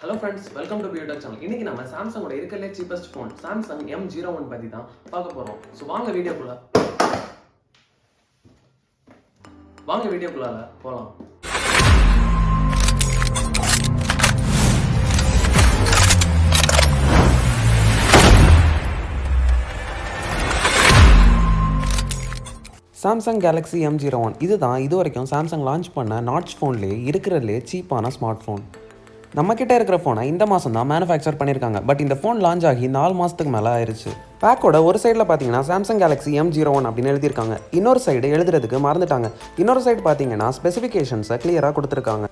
Hello friends, welcome to Beyoutech channel. இன்னைக்கு நம்ம சாம்சங்கோட இருக்கறதுல cheapest phone Samsung M01 பத்தி தான் பார்க்க போறோம். சோ வாங்க வீடியோக்குள்ள போலாம். சாம்சங் கேலக்ஸி M01 இதுதான் இது வரைக்கும் சாம்சங் லான்ச் பண்ண நாட்ச் ஃபோன்லேயே இருக்கிறதுலே சீப்பான ஸ்மார்ட் ஃபோன். நம்மக்கிட்ட இருக்கிற ஃபோனை இந்த மாதம் தான் மேனுஃபேக்சர் பண்ணியிருக்காங்க. பட் இந்த ஃபோன் லான்ச் ஆகி 4 மாதத்துக்கு மேலே ஆயிடுச்சு. பேக்கோட ஒரு சைடில் பார்த்தீங்கன்னா சாம்சங் கேலக்ஸி M01 அப்படின்னு எழுதியிருக்காங்க. இன்னொரு சைடு எழுதுறதுக்கு மறந்துட்டாங்க. இன்னொரு சைடு பார்த்தீங்கன்னா ஸ்பெசிஃபிகேஷன்ஸை கிளியராக கொடுத்துருக்காங்க.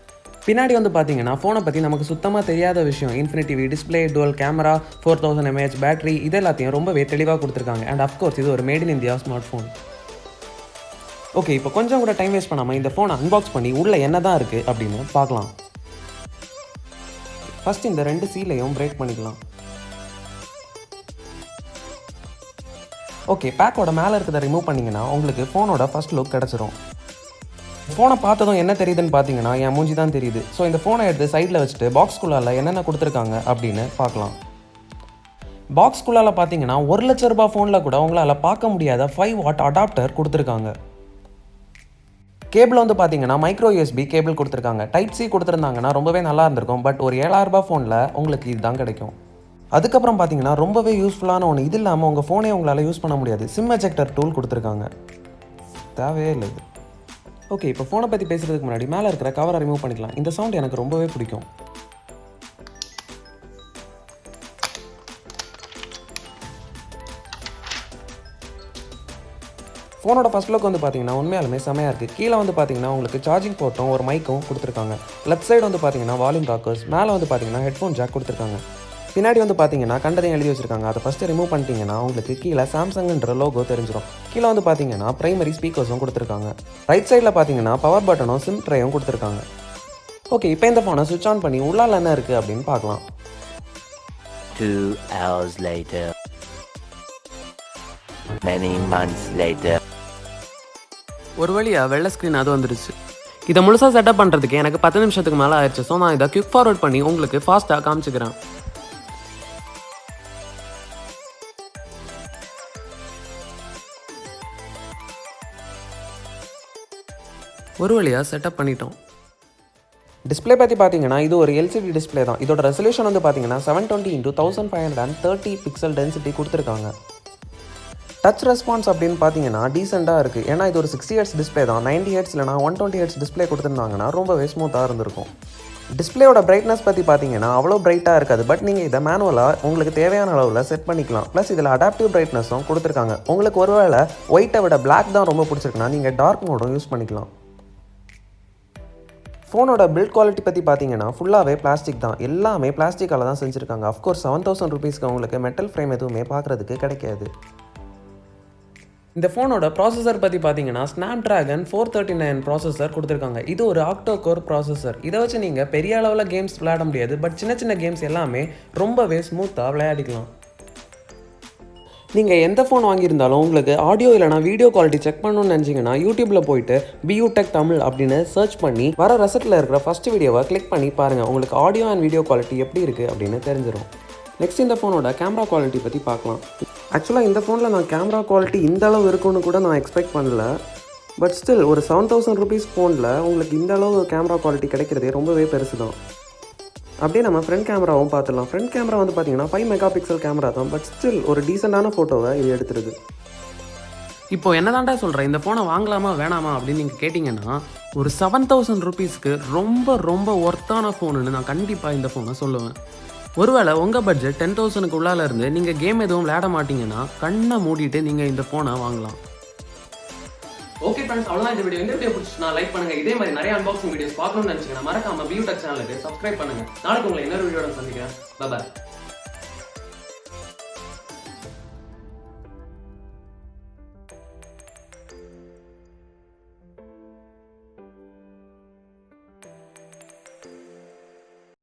பின்னாடி வந்து பார்த்தீங்கன்னா ஃபோனை பற்றி நமக்கு சுத்தமாக தெரியாத விஷயம் infinity V display, dual camera, 4000 mAh battery, இது எல்லாத்தையும் ரொம்பவே தெளிவாக கொடுத்துருக்காங்க. அண்ட் அஃப்கோர்ஸ் இது ஒரு made in India smartphone. Okay, இப்போ கொஞ்சம் கூட டைம் வேஸ்ட் பண்ணாமல் இந்த ஃபோனை அன்பாக்ஸ் பண்ணி உள்ளே என்ன தான் இருக்குது அப்படின்னு பார்க்கலாம். ஃபர்ஸ்ட் இந்த 2 சீலையும் பிரேக் பண்ணிக்கலாம். ஓகே, பேக்கோட மேலே இருக்கிறத ரிமூவ் பண்ணிங்கன்னா உங்களுக்கு ஃபோனோட ஃபர்ஸ்ட் லுக் கிடச்சிரும். ஃபோனை பார்த்ததும் என்ன தெரியுதுன்னு பார்த்தீங்கன்னா என் மூஞ்சி தான் தெரியுது. ஸோ இந்த ஃபோனை எடுத்து சைடில் வச்சுட்டு பாக்ஸ்குள்ளால் என்னென்ன கொடுத்துருக்காங்க அப்படின்னு பார்க்கலாம். பாக்ஸ்குள்ளால் பார்த்தீங்கன்னா 1 லட்ச ரூபாய் ஃபோனில் கூட உங்களால் பார்க்க முடியாத 5 வாட் அடாப்டர் கொடுத்துருக்காங்க. கேபிள் வந்து பார்த்தீங்கன்னா மைக்ரோ USB கேபிள் கொடுத்துருக்காங்க. டைப் C கொடுத்துருந்தாங்கன்னா ரொம்பவே நல்லா இருந்திருக்கும். பட் ஒரு 7000 ரூபாய் ஃபோனில் உங்களுக்கு இதுதான் கிடைக்கும். அதுக்கப்புறம் பார்த்தீங்கன்னா ரொம்பவே யூஸ்ஃபுல்லான ஒன்று, இது இல்லாமல் உங்கள் ஃபோனே உங்களால் யூஸ் பண்ண முடியாது, சிம் எஜெக்டர் டூல் கொடுத்துருக்காங்க. தேவையே இல்லை இது. ஓகே, இப்போ ஃபோனை பற்றி பேசுகிறதுக்கு முன்னாடி மேலே இருக்கிற கவரை ரிமூவ் பண்ணிக்கலாம். இந்த சவுண்ட் எனக்கு ரொம்பவே பிடிக்கும். ஃபோனோட ஃபர்ஸ்ட் லுக் வந்து பார்த்தீங்கன்னா உண்மையாலுமே செமையாக இருக்குது. கீழே வந்து பார்த்தீங்கன்னா உங்களுக்கு சார்ஜிங் போர்ட்டும் ஒரு மைக்கும் கொடுத்துருக்காங்க. லெஃப்ட் சைடு வந்து பார்த்தீங்கன்னா வால்யூம் ராக்கர்ஸ், மேலே வந்து பார்த்தீங்கன்னா ஹெட்ஃபோன் ஜாக் கொடுத்துருக்காங்க. பின்னாடி வந்து பார்த்தீங்கன்னா கண்டதையும் எழுதி வச்சிருக்காங்க. அதை ஃபஸ்ட்டு ரிமூவ் பண்ணிட்டீங்கன்னா உங்களுக்கு கீழே சாம்சங்ன்ற லோகோ தெரிஞ்சிடும். கீழே வந்து பார்த்தீங்கன்னா பிரைமரி ஸ்பீக்கர்ஸும் கொடுத்துருக்காங்க. ரைட் சைடில் பார்த்தீங்கன்னா பவர் பட்டனும் சிம் ட்ரேயும் கொடுத்துருக்காங்க. ஓகே, இப்போ இந்த ஃபோனை சுவிட்ச் ஆன் பண்ணி உள்ளால என்ன இருக்குது அப்படின்னு பார்க்கலாம். 2 hours later. Many months later. ஒரு வழியாக வெள்ளை ஸ்க்ரீன் அது வந்துருச்சு. இதை முழுசாக செட்டப் பண்ணுறதுக்கு எனக்கு 10 நிமிஷத்துக்கு மேலே ஆயிடுச்சு. ஸோ நான் இதை குவிக் ஃபார்வர்ட் பண்ணி உங்களுக்கு ஃபாஸ்ட்டாக காமிச்சுக்கிறேன். ஒரு வழியாக செட்டப் பண்ணிட்டோம். டிஸ்பிளே பற்றி பார்த்தீங்கன்னா இது ஒரு LCD டிஸ்பிளே தான். இதோட ரெசல்யூஷன் வந்து பார்த்தீங்கன்னா 720x1530 பிக்சல் டென்சிட்டி கொடுத்துருக்காங்க. டச் ரெஸ்பான்ஸ் அப்படின்னு பார்த்தீங்கன்னா டீசெண்டாக இருக்குது. ஏன்னா இது ஒரு 60 Hz டிஸ்பிளே தான். 90 Hz இல்லைனா 120 Hz டிஸ்பிளே கொடுத்துருந்தாங்கன்னா ரொம்பவே ஸ்மூத்தாக இருந்திருக்கும். டிஸ்பிளேயோட பிரைட்னஸ் பற்றி பார்த்தீங்கன்னா அவ்வளோ பிரைட்டாக இருக்காது. பட் நீங்கள் இதை மேனுவலாக உங்களுக்கு தேவையான அளவில் செட் பண்ணிக்கலாம். ப்ளஸ் இதில் அடாப்டிவ் பிரைட்னஸும் கொடுத்துருக்காங்க. உங்களுக்கு ஒருவேளை ஒயிட்டை விட பிளாக் தான் ரொம்ப பிடிச்சிருக்குன்னா நீங்கள் டார்க் மோடும் யூஸ் பண்ணிக்கலாம். ஃபோனோட பில்ட் குவாலிட்டி பற்றி பார்த்தீங்கன்னா ஃபுல்லாகவே பிளாஸ்டிக் தான். எல்லாமே பிளாஸ்டிக்கால் தான் செஞ்சுருக்காங்க. அஃப்கோர்ஸ் 7000 ருபீஸ்க்கு உங்களுக்கு மெட்டல் ஃப்ரேம் எதுவுமே பார்க்குறதுக்கு கிடைக்காது. இந்த ஃபோனோட ப்ராசஸர் பற்றி பார்த்தீங்கன்னா Snapdragon 439 ப்ராசஸர் கொடுத்துருக்காங்க. இது ஒரு ஆக்டோ கோர் ப்ராசஸர். இதை வச்சு நீங்கள் பெரிய அளவில் கேம்ஸ் விளையாட முடியாது. பட் சின்ன சின்ன கேம்ஸ் எல்லாமே ரொம்பவே ஸ்மூத்தாக விளையாடிக்கலாம். நீங்கள் எந்த ஃபோன் வாங்கியிருந்தாலும் உங்களுக்கு ஆடியோ இல்லைனா வீடியோ குவாலிட்டி செக் பண்ணணும்னு நினச்சிங்கன்னா யூடியூப்பில் போயிட்டு Beyoutech தமிழ் அப்படின்னு சர்ச் பண்ணி வர ரெசல்ட்டில் இருக்கிற ஃபஸ்ட் வீடியோவை கிளிக் பண்ணி பாருங்கள். உங்களுக்கு ஆடியோ அண்ட் வீடியோ குவாலிட்டி எப்படி இருக்குது அப்படின்னு தெரிஞ்சிடும். நெக்ஸ்ட் இந்த ஃபோனோட கேமரா குவாலிட்டி பற்றி பார்க்கலாம். ஆக்சுவலாக இந்த ஃபோனில் நான் கேமரா குவாலிட்டி இந்த அளவு இருக்குன்னு கூட நான் எக்ஸ்பெக்ட் பண்ணல. பட் ஸ்டில் ஒரு 7000 ருபீஸ் ஃபோனில் உங்களுக்கு இந்த அளவு கேமரா குவாலிட்டி கிடைக்கிறதே ரொம்பவே பெருசு தான். அப்படியே நம்ம ஃப்ரண்ட் கேமராவும் பார்த்துடலாம். ஃப்ரண்ட் கேமரா வந்து பார்த்தீங்கன்னா 5 மெகாபிக்சல் கேமரா தான். பட் ஸ்டில் ஒரு டீசெண்டான ஃபோட்டோவை இது எடுத்துருது. இப்போ என்னதான்டா சொல்கிறேன், இந்த ஃபோனை வாங்கலாமா வேணாமா அப்படின்னு நீங்கள் கேட்டிங்கன்னா ஒரு 7000 ருபீஸ்க்கு ரொம்ப ஒர்த்தான ஃபோனுன்னு நான் கண்டிப்பாக இந்த ஃபோனை சொல்லுவேன். ஒருவேளை உங்கள் பட்ஜெட் 10,000க்கு உள்ளால இருந்து நீங்கள் கேம் எதுவும் விளையாட மாட்டீங்கன்னா கண்ணை மூடிட்டு நீங்கள் இந்த ஃபோனை வாங்கலாம். ஓகே ஃப்ரெண்ட்ஸ், அவ்வளோதான் இந்த வீடியோ. இந்த வீடியோ பிடிச்சினா லைக் பண்ணுங்கள். இதே மாதிரி நிறைய அன்பாக்சிங் வீடியோஸ் பார்க்கணும்னு நினச்சிங்கன்னா மறக்காம Beyoutech சேனலுக்கு சப்ஸ்கிரைப் பண்ணுங்கள். நாளைக்கு உங்களை இன்னொரு வீடியோட சந்திக்கிறேன். பாய்.